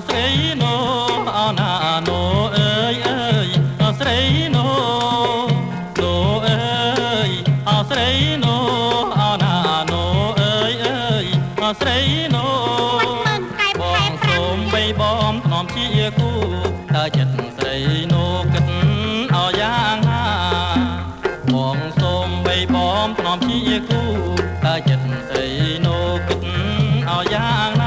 ស្រីណូអោណាណូអើយអើយស្រីណូណូអើយស្រីណូអោណាណូអើយអើយស្រីណូបងសូមបីបំថ្នមជាគូតើចិត្តស្រីណូគិតឲ្យយ៉ាងណាបងសូមបីបំថ្នមជាគូតើចិត្តស្រីណូគិតឲ្យយ៉ាងណា